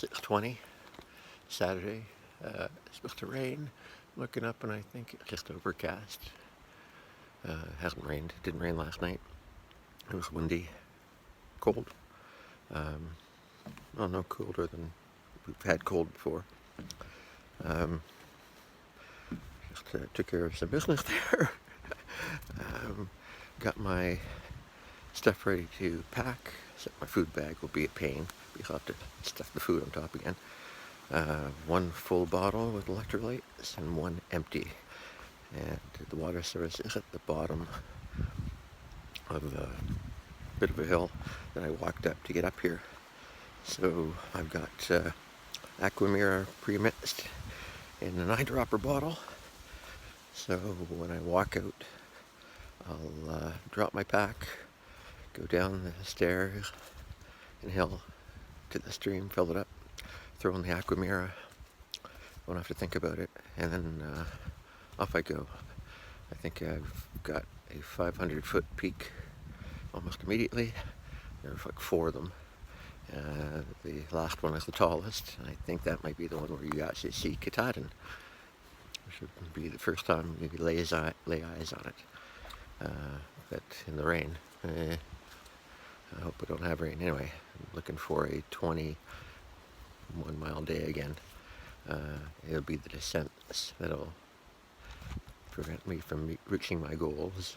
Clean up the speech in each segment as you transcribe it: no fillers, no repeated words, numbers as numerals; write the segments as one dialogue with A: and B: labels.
A: 6:20, Saturday. It's supposed to rain. Looking up and I think it's just overcast. Hasn't rained. It didn't rain last night. It was windy, cold. Well, no colder than we've had cold before. Just took care of some business there. Got my stuff ready to pack. So my food bag will be a pain because I'll have to stuff the food on top again. One full bottle with electrolytes and one empty. And the water source is at the bottom of a bit of a hill that I walked up to get up here. So I've got Aquamira pre-mixed in an eyedropper bottle. So when I walk out, I'll drop my pack, go down the stairs and hill to the stream, fill it up, throw in the Aquamira, won't have to think about it, and then off I go. I think I've got a 500-foot peak almost immediately. There's like 4 of them. The last one is the tallest, and I think that might be the one where you actually see Katahdin. Which would be the first time you lay eyes on it. But in the rain, I hope we don't have rain. Anyway, I'm looking for a 21-mile day again. It'll be the descents that'll prevent me from reaching my goals.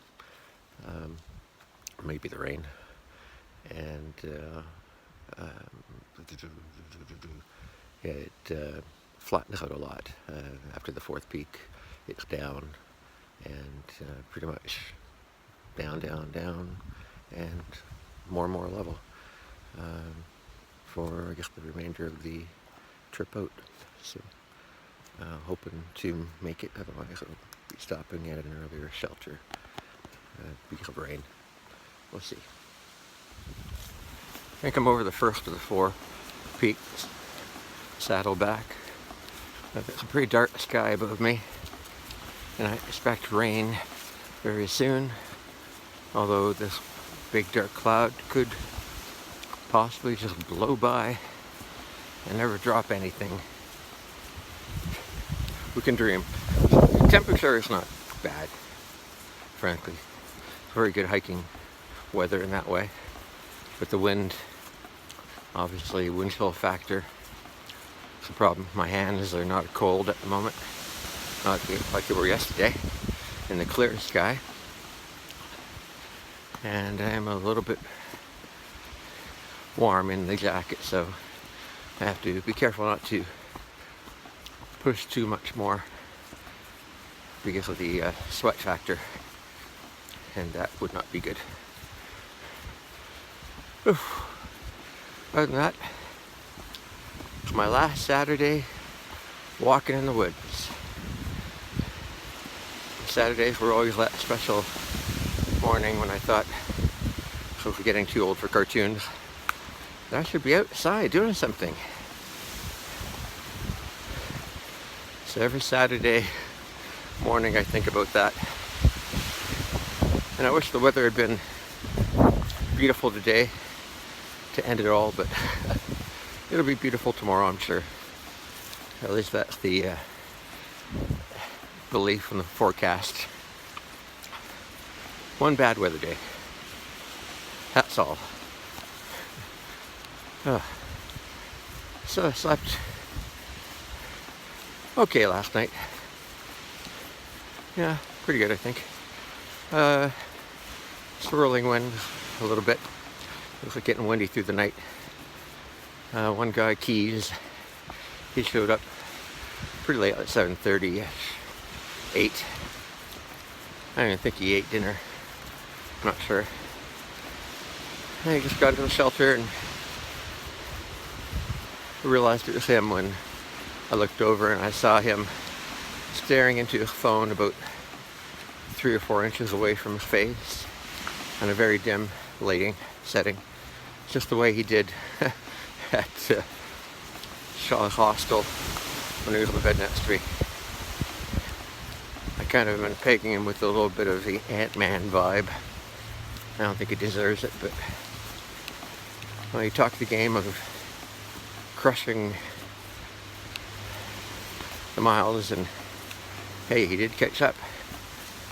A: Maybe the rain. And it flattens out a lot. After the 4th peak, it's down, and pretty much down, and more level for, I guess, the remainder of the trip out. So, hoping to make it, otherwise I'll be stopping at an earlier shelter because of rain. We'll see. I think I'm over the first of the 4 peaks. Saddleback. There's a pretty dark sky above me, and I expect rain very soon, although this big dark cloud could possibly just blow by and never drop anything. We can dream. The temperature is not bad, frankly. It's very good hiking weather in that way, but the wind, obviously wind chill factor, is a problem. My hands are not cold at the moment, not like they were yesterday in the clear sky, and I'm a little bit warm in the jacket, so I have to be careful not to push too much more because of the sweat factor, and that would not be good. Oof. Other than that, it's my last Saturday walking in the woods. Saturdays were always that special morning when I thought I was getting too old for cartoons. I should be outside doing something. So every Saturday morning I think about that. And I wish the weather had been beautiful today to end it all, but it'll be beautiful tomorrow, I'm sure. At least that's the belief in the forecast. One bad weather day. That's all. So I slept okay last night. Yeah, pretty good, I think. Swirling wind a little bit. It was like getting windy through the night. One guy, Keys, he showed up pretty late, at 7:30, 8. I don't even think he ate dinner. I'm not sure. And he just got into the shelter, and I realized it was him when I looked over and I saw him staring into his phone about 3 or 4 inches away from his face on a very dim lighting setting. Just the way he did at Shaw's Hostel when he was on the bed next to me. I kind of been pegging him with a little bit of the Ant-Man vibe. I don't think he deserves it, but well, he talked the game of crushing the miles, and hey, he did catch up,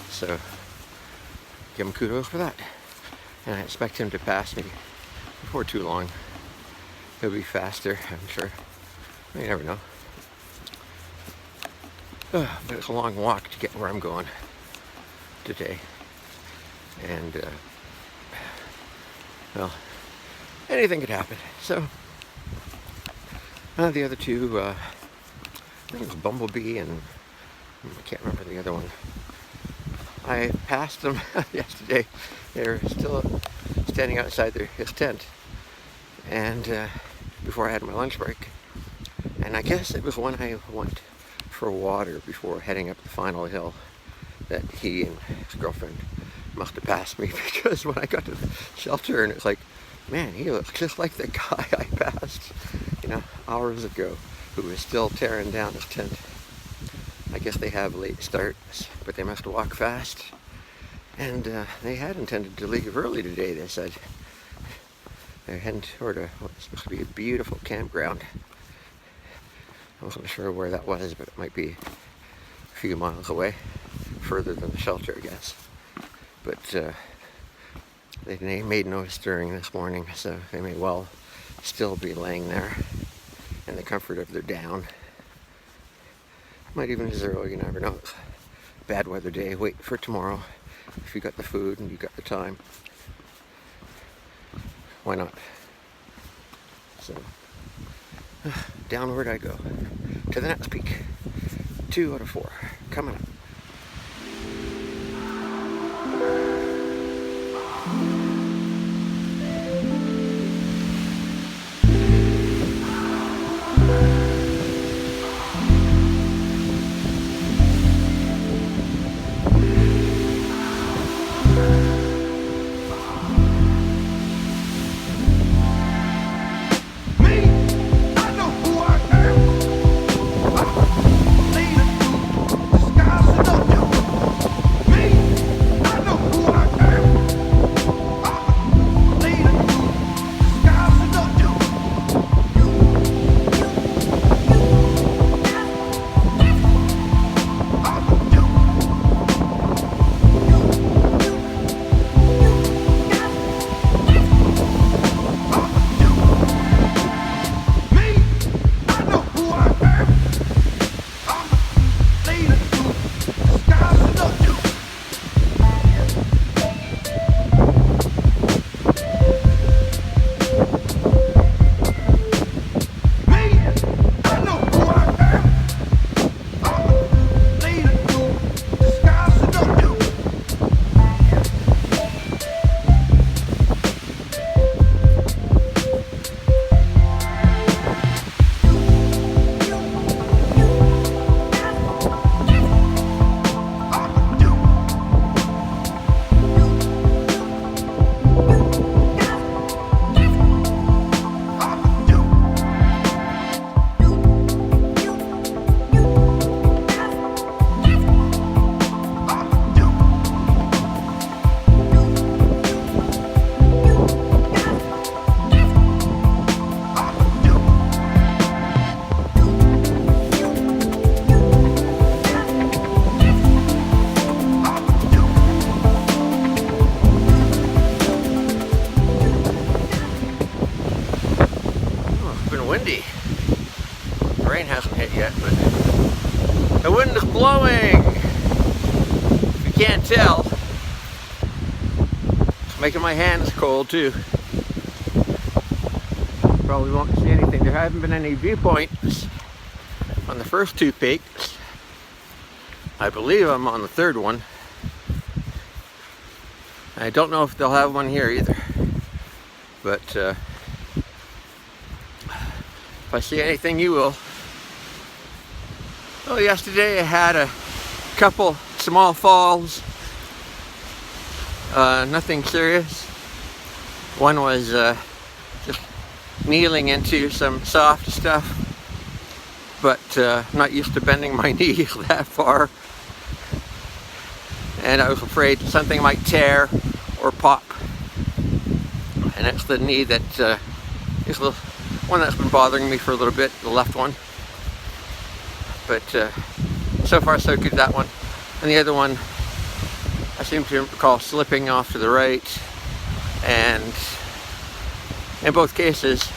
A: so give him kudos for that. And I expect him to pass me before too long. He'll be faster, I'm sure. You never know. But it's a long walk to get where I'm going today. And, well, anything could happen. So, the other two, I think it was Bumblebee and I can't remember the other one. I passed them yesterday. They were still standing outside his tent, and before I had my lunch break. And I guess it was when I went for water before heading up the final hill that he and his girlfriend must have passed me, because when I got to the shelter, and it's like, man, he looks just like the guy I passed, hours ago, who was still tearing down his tent. I guess they have late starts, but they must walk fast. And they had intended to leave early today, they said. They're heading toward what's supposed to be a beautiful campground. I wasn't sure where that was, but it might be a few miles away, further than the shelter, I guess. But they made no stirring this morning, so they may well still be laying there in the comfort of their down. Might even zero, you never know. It's a bad weather day. Wait for tomorrow. If you got the food and you got the time, why not? So, downward I go to the next peak. 2 out of 4 coming up. Windy. The rain hasn't hit yet, but the wind is blowing. If you can't tell, it's making my hands cold too. Probably won't see anything. There haven't been any viewpoints on the first 2 peaks. I believe I'm on the 3rd one. I don't know if they'll have one here either, but if I see anything, you will. Well, yesterday I had a couple small falls. Nothing serious. One was just kneeling into some soft stuff, but not used to bending my knee that far. And I was afraid something might tear or pop. And it's the knee that is one that's been bothering me for a little bit, the left one. But so far so good, that one. And the other one, I seem to recall slipping off to the right. And in both cases,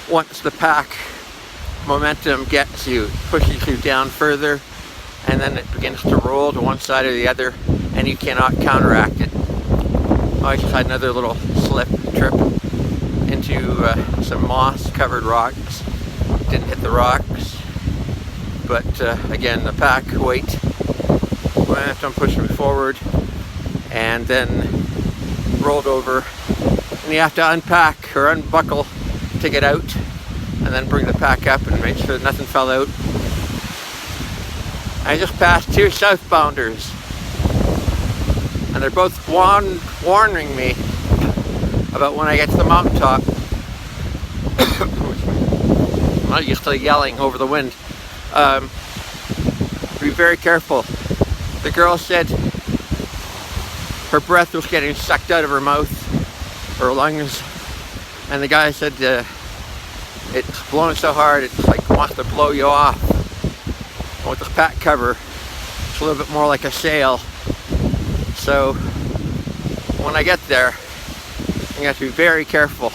A: once the pack momentum gets you, pushes you down further, and then it begins to roll to one side or the other, and you cannot counteract it. I just had another little slip trip into some moss-covered rocks. Didn't hit the rocks, but again, the pack weight momentum pushed me forward, and then rolled over. And you have to unpack or unbuckle to get out, and then bring the pack up and make sure that nothing fell out. I just passed two southbounders, and they're both warning me about when I get to the mountaintop. I'm not used to yelling over the wind. Be very careful. The girl said her breath was getting sucked out of her mouth, her lungs, and the guy said it's blowing so hard it's like wants to blow you off. With the pack cover, it's a little bit more like a sail. So when I get there, you have to be very careful.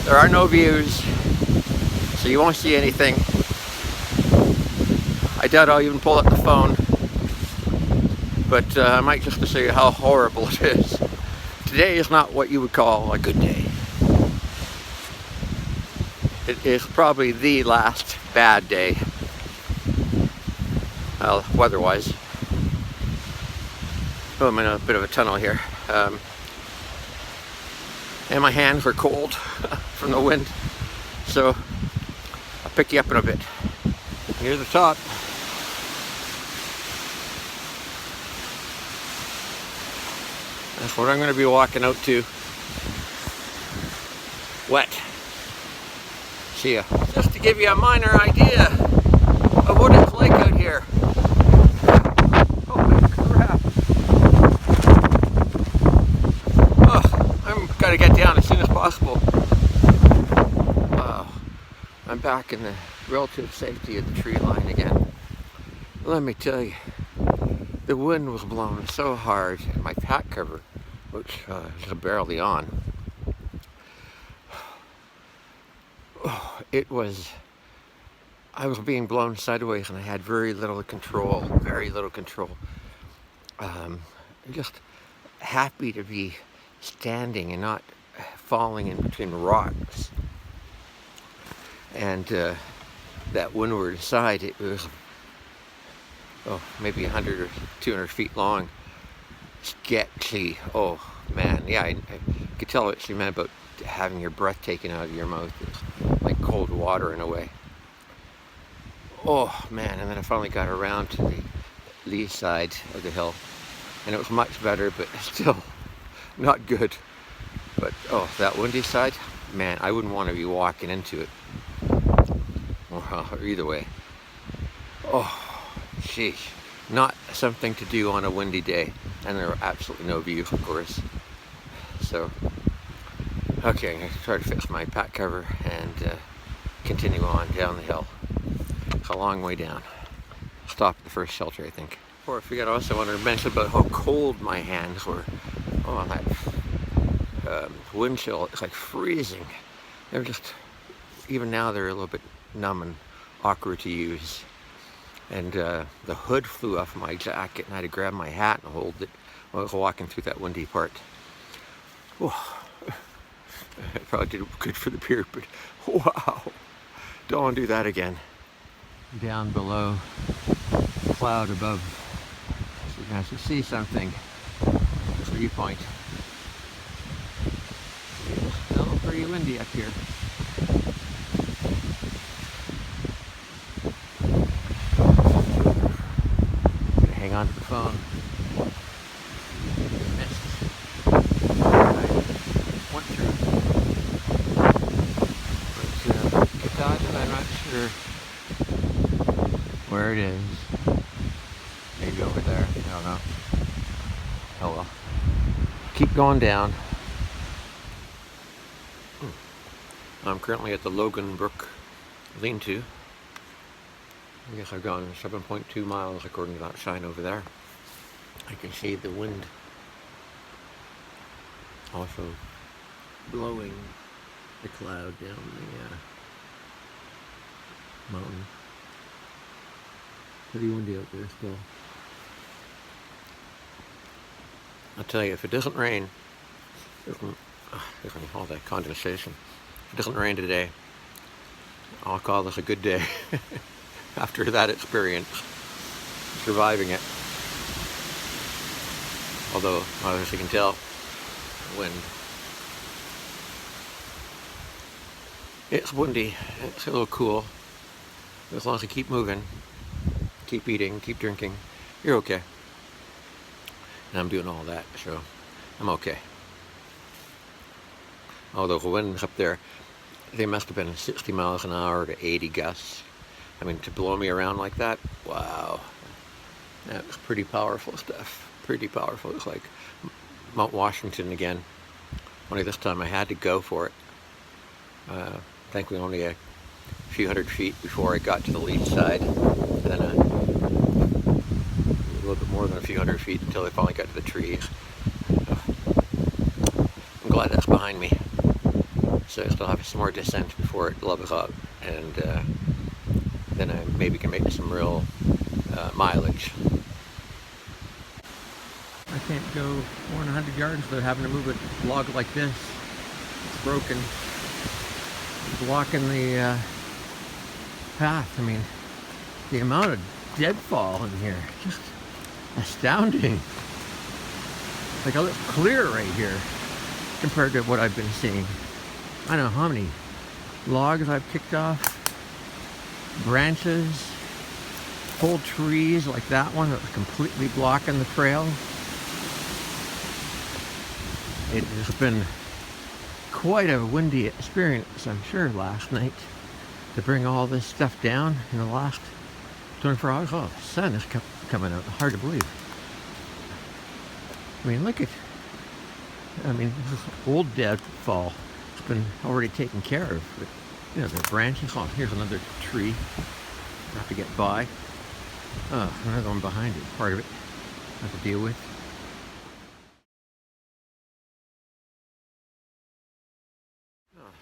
A: There are no views, so you won't see anything. I doubt I'll even pull up the phone, but I might just to show you how horrible it is. Today is not what you would call a good day. It is probably the last bad day, weather-wise. Oh, I'm in a bit of a tunnel here. And my hands are cold from the wind. So I'll pick you up in a bit. Here's the top. That's what I'm going to be walking out to. Wet. See ya. Just to give you a minor idea of what it's like out here. Holy crap. Oh, I've got to get down as soon as possible. I'm back in the relative safety of the tree line again. Let me tell you, the wind was blowing so hard, and my pack cover, which is barely on, I was being blown sideways, and I had very little control. Just happy to be standing and not falling in between rocks. And that windward side, it was maybe 100 or 200 feet long. Sketchy. Oh man, yeah, I could tell what she meant about having your breath taken out of your mouth. It's like cold water in a way. Oh man, and then I finally got around to the lee side of the hill, and it was much better, but still not good. But oh, that windy side, man, I wouldn't want to be walking into it. Or either way. Oh, sheesh. Not something to do on a windy day, and there were absolutely no views, of course. So, okay, I'm going to try to fix my pack cover and continue on down the hill. It's a long way down. Stop at the first shelter, I think. Before I forget, I also wanted to mention about how cold my hands were. Oh, that wind chill, it's like freezing. They're just, even now they're a little bit numb and awkward to use. And the hood flew off my jacket, and I had to grab my hat and hold it while I was walking through that windy part. Oh, it probably did good for the beard, but wow, don't want to do that again. Down below, cloud above, so you can actually see something. 3 point. It's still pretty windy up here. Hang on to the phone. Missed. I went through. But Katahdin, I'm not sure where it is. Maybe over there. I don't know. Oh well. Keep going down. I'm currently at the Brook Leanto. I guess I've gone 7.2 miles according to that sign over there. I can see the wind also blowing the cloud down the mountain. Pretty windy out there still. I'll tell you, if it doesn't rain, all that condensation. If it doesn't rain today, I'll call this a good day. After that experience, surviving it. Although, as you can tell, wind. It's windy, it's a little cool. As long as you keep moving, keep eating, keep drinking, you're okay. And I'm doing all that, so I'm okay. Although the winds up there, they must have been 60 miles an hour to 80 gusts. I mean, to blow me around like that, wow. That was pretty powerful stuff. Pretty powerful. It was like Mount Washington again. Only this time I had to go for it. Thankfully only a few hundred feet before I got to the lead side. And then a little bit more than a few hundred feet until I finally got to the trees. I'm glad that's behind me. So I still have some more descent before it levels up. And then I maybe can make some real mileage. I can't go more than 100 yards without having to move a log like this. It's broken. It's blocking the path. I mean, the amount of deadfall in here, just astounding. Like I look clear right here compared to what I've been seeing. I don't know how many logs I've kicked off. Branches, whole trees like that one that was completely blocking the trail. It has been quite a windy experience, I'm sure, last night to bring all this stuff down in the last 24 hours. Oh, the sun is coming out. Hard to believe. I mean, look at, this old deadfall. It's been already taken care of. But, you know, the branches. Oh, here's another tree. I have to get by. Oh, another one behind it. Part of it I have to deal with.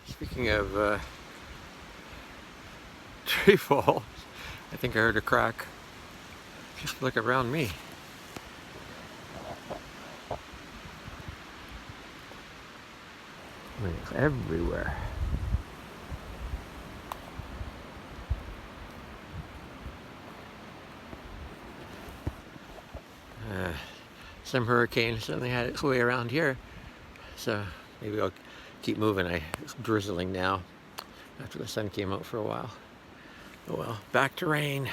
A: Speaking of tree falls, I think I heard a crack. Just look around me. I mean, it's everywhere. Some hurricane suddenly had its way around here, so maybe I'll keep moving. It's drizzling now after the sun came out for a while. Oh well, back to rain.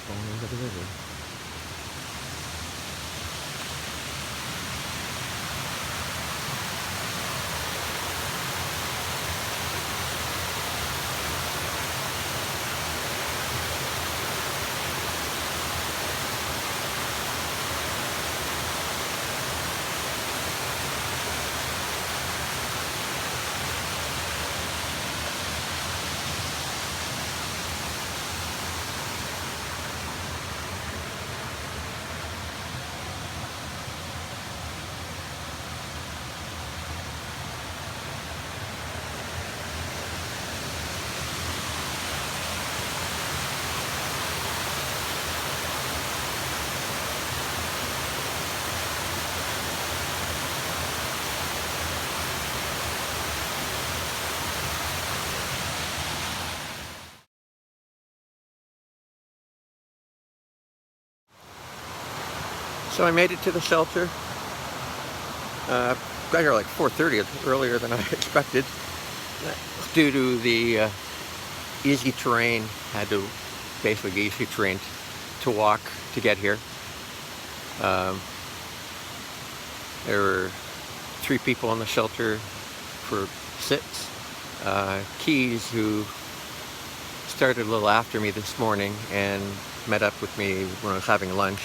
A: falling into the river. So I made it to the shelter. Got here like 4:30, earlier than I expected. Due to the easy terrain, had to basically easy terrain to walk to get here. There were 3 people in the shelter for sits. Keys, who started a little after me this morning and met up with me when I was having lunch.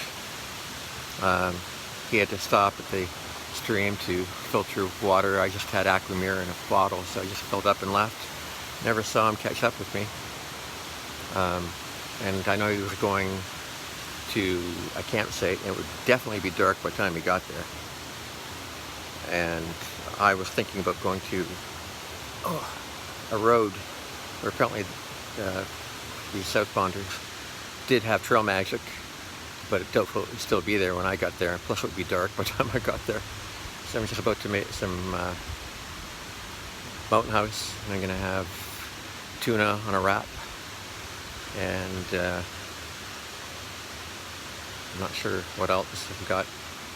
A: He had to stop at the stream to filter water. I just had Aquamir in a bottle, so I just filled up and left. Never saw him catch up with me. And I know he was going to a campsite, and it would definitely be dark by the time he got there. And I was thinking about going to a road where apparently these southbounders did have trail magic, but it doubtful it would still be there when I got there, and plus it would be dark by the time I got there. So I'm just about to make some mountain house, and I'm going to have tuna on a wrap, and I'm not sure what else I've got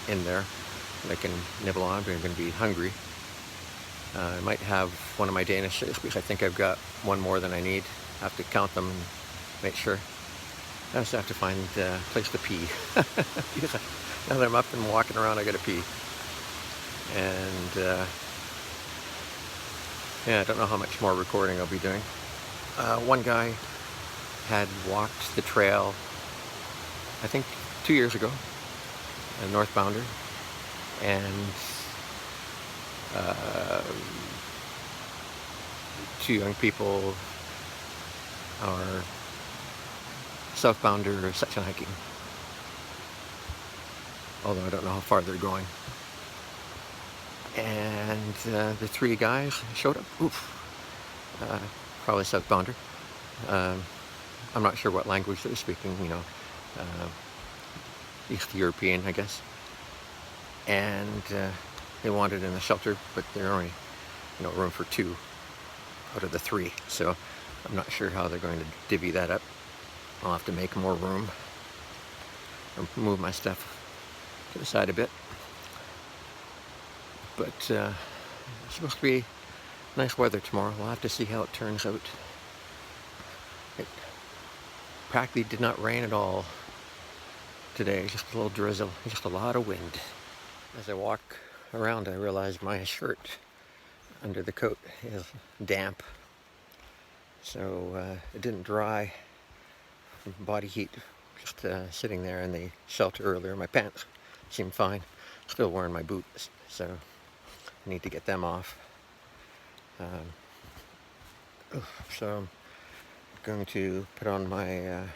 A: in there that I can nibble on, but I'm going to be hungry. I might have one of my Danish shakes, because I think I've got one more than I need. I have to count them and make sure. I also have to find a place to pee. Because now that I'm up and walking around, I gotta pee. And yeah, I don't know how much more recording I'll be doing. One guy had walked the trail, I think 2 years ago, a northbounder, and 2 young people are southbounder section hiking, although I don't know how far they're going. And the 3 guys showed up. Probably southbounder. I'm not sure what language they're speaking, you know, East European, I guess. And they wanted in the shelter, but there are only, you know, room for 2 out of the 3. So I'm not sure how they're going to divvy that up. I'll have to make more room, or move my stuff to the side a bit. But it's supposed to be nice weather tomorrow. We'll have to see how it turns out. It practically did not rain at all today, just a little drizzle, just a lot of wind. As I walk around, I realize my shirt under the coat is damp, so it didn't dry from body heat just sitting there in the shelter earlier. My pants seem fine, still wearing my boots, so I need to get them off. So I'm going to put on my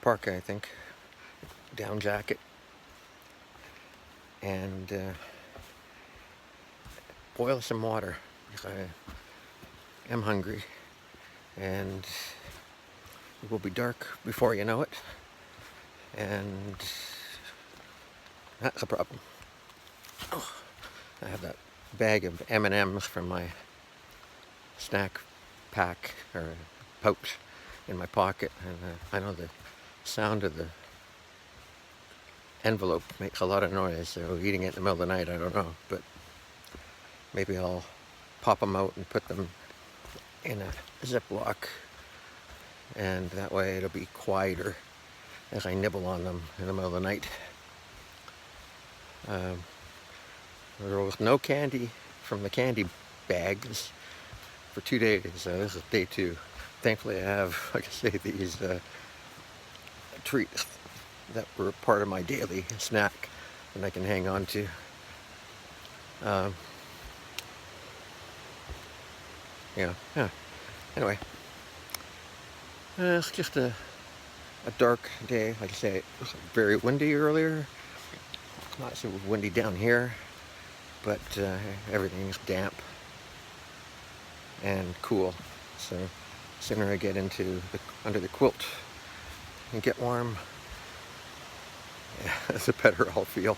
A: parka, I think, down jacket, and boil some water, because I am hungry, and it will be dark before you know it, and that's a problem. I have that bag of M&Ms from my snack pack or pouch in my pocket, and I know the sound of the envelope makes a lot of noise, so eating it in the middle of the night, I don't know, but maybe I'll pop them out and put them in a Ziploc, and that way it'll be quieter as I nibble on them in the middle of the night. There was no candy from the candy bags for 2 days, so this is day 2. Thankfully I have, like I say, these treats that were part of my daily snack that I can hang on to. Yeah. Anyway, it's just a dark day. Like I say, it was very windy earlier. Not so windy down here, but everything's damp and cool. So the sooner I get under the quilt and get warm, yeah, the better I'll feel.